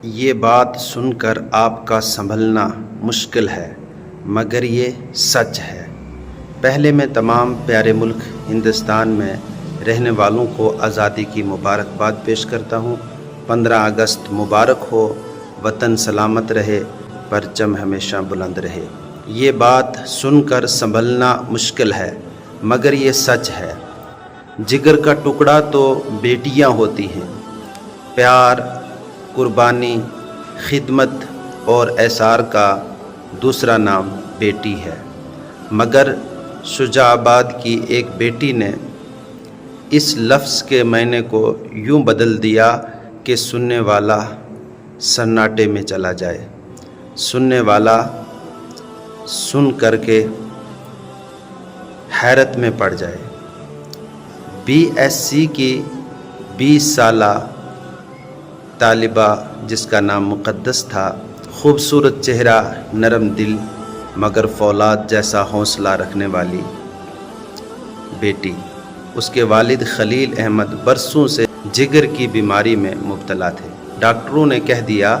یہ بات سن کر آپ کا سنبھلنا مشکل ہے مگر یہ سچ ہے۔ پہلے میں تمام پیارے ملک ہندوستان میں رہنے والوں کو آزادی کی مبارکباد پیش کرتا ہوں۔ 15 اگست مبارک ہو، وطن سلامت رہے، پرچم ہمیشہ بلند رہے۔ یہ بات سن کر سنبھلنا مشکل ہے مگر یہ سچ ہے۔ جگر کا ٹکڑا تو بیٹیاں ہوتی ہیں۔ پیار، قربانی، خدمت اور ایثار کا دوسرا نام بیٹی ہے، مگر شجاع آباد کی ایک بیٹی نے اس لفظ کے معنی کو یوں بدل دیا کہ سننے والا سناٹے میں چلا جائے، سننے والا سن کر کے حیرت میں پڑ جائے۔ BSc کی 20 سالہ طالبہ جس کا نام مقدس تھا، خوبصورت چہرہ، نرم دل مگر فولاد جیسا حوصلہ رکھنے والی بیٹی۔ اس کے والد خلیل احمد برسوں سے جگر کی بیماری میں مبتلا تھے۔ ڈاکٹروں نے کہہ دیا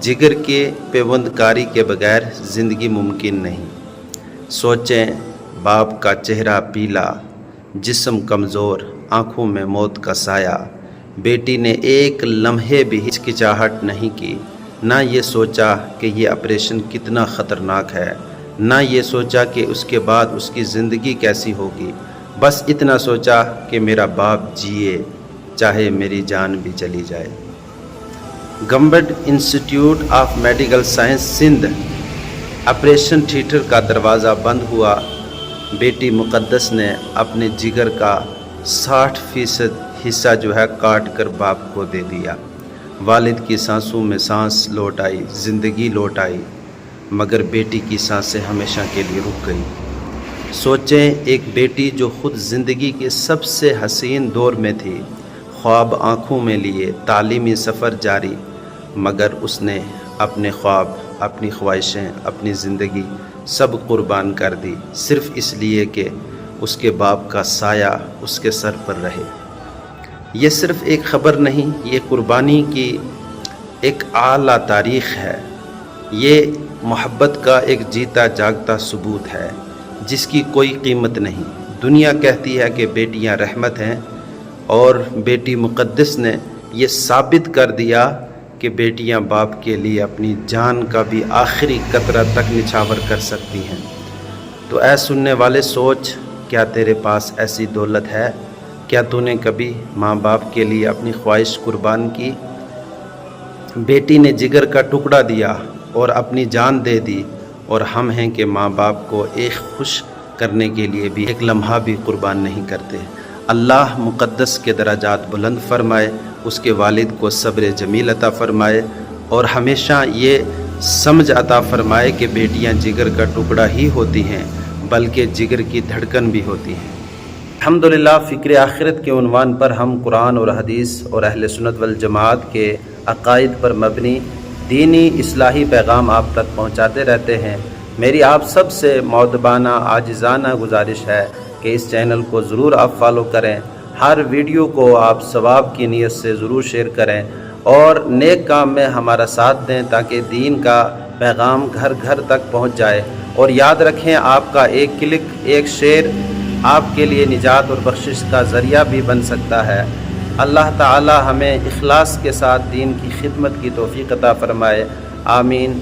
جگر کے پیوند کاری کے بغیر زندگی ممکن نہیں۔ سوچیں، باپ کا چہرہ پیلا، جسم کمزور، آنکھوں میں موت کا سایہ۔ بیٹی نے ایک لمحے بھی ہچکچاہٹ نہیں کی، نہ یہ سوچا کہ یہ آپریشن کتنا خطرناک ہے، نہ یہ سوچا کہ اس کے بعد اس کی زندگی کیسی ہوگی۔ بس اتنا سوچا کہ میرا باپ جیے، چاہے میری جان بھی چلی جائے۔ Government institute of medical science Sindh operation theatre کا دروازہ بند ہوا۔ بیٹی مقدس نے اپنے جگر کا 60% حصہ کاٹ کر باپ کو دے دیا۔ والد کی سانسوں میں سانس لوٹ آئی، زندگی لوٹ آئی، مگر بیٹی کی سانسیں ہمیشہ کے لیے رک گئی۔ سوچیں، ایک بیٹی جو خود زندگی کے سب سے حسین دور میں تھی، خواب آنکھوں میں لیے، تعلیمی سفر جاری، مگر اس نے اپنے خواب، اپنی خواہشیں، اپنی زندگی سب قربان کر دی، صرف اس لیے کہ اس کے باپ کا سایہ اس کے سر پر رہے۔ یہ صرف ایک خبر نہیں، یہ قربانی کی ایک اعلیٰ تاریخ ہے۔ یہ محبت کا ایک جیتا جاگتا ثبوت ہے جس کی کوئی قیمت نہیں۔ دنیا کہتی ہے کہ بیٹیاں رحمت ہیں، اور بیٹی مقدس نے یہ ثابت کر دیا کہ بیٹیاں باپ کے لیے اپنی جان کا بھی آخری قطرہ تک نچھاور کر سکتی ہیں۔ تو اے سننے والے، سوچ، کیا تیرے پاس ایسی دولت ہے؟ کیا تو نے کبھی ماں باپ کے لیے اپنی خواہش قربان کی؟ بیٹی نے جگر کا ٹکڑا دیا اور اپنی جان دے دی، اور ہم ہیں کہ ماں باپ کو ایک خوش کرنے کے لیے بھی ایک لمحہ بھی قربان نہیں کرتے۔ اللہ مقدس کے درجات بلند فرمائے، اس کے والد کو صبر جمیل عطا فرمائے، اور ہمیشہ یہ سمجھ عطا فرمائے کہ بیٹیاں جگر کا ٹکڑا ہی ہوتی ہیں بلکہ جگر کی دھڑکن بھی ہوتی ہیں۔ الحمدللہ، فکر آخرت کے عنوان پر ہم قرآن اور حدیث اور اہل سنت والجماعت کے عقائد پر مبنی دینی اصلاحی پیغام آپ تک پہنچاتے رہتے ہیں۔ میری آپ سب سے مؤدبانہ عاجزانہ گزارش ہے کہ اس چینل کو ضرور آپ فالو کریں، ہر ویڈیو کو آپ ثواب کی نیت سے ضرور شیئر کریں، اور نیک کام میں ہمارا ساتھ دیں تاکہ دین کا پیغام گھر گھر تک پہنچ جائے۔ اور یاد رکھیں، آپ کا ایک کلک، ایک شیئر آپ کے لیے نجات اور بخشش کا ذریعہ بھی بن سکتا ہے۔ اللہ تعالی ہمیں اخلاص کے ساتھ دین کی خدمت کی توفیق عطا فرمائے، آمین۔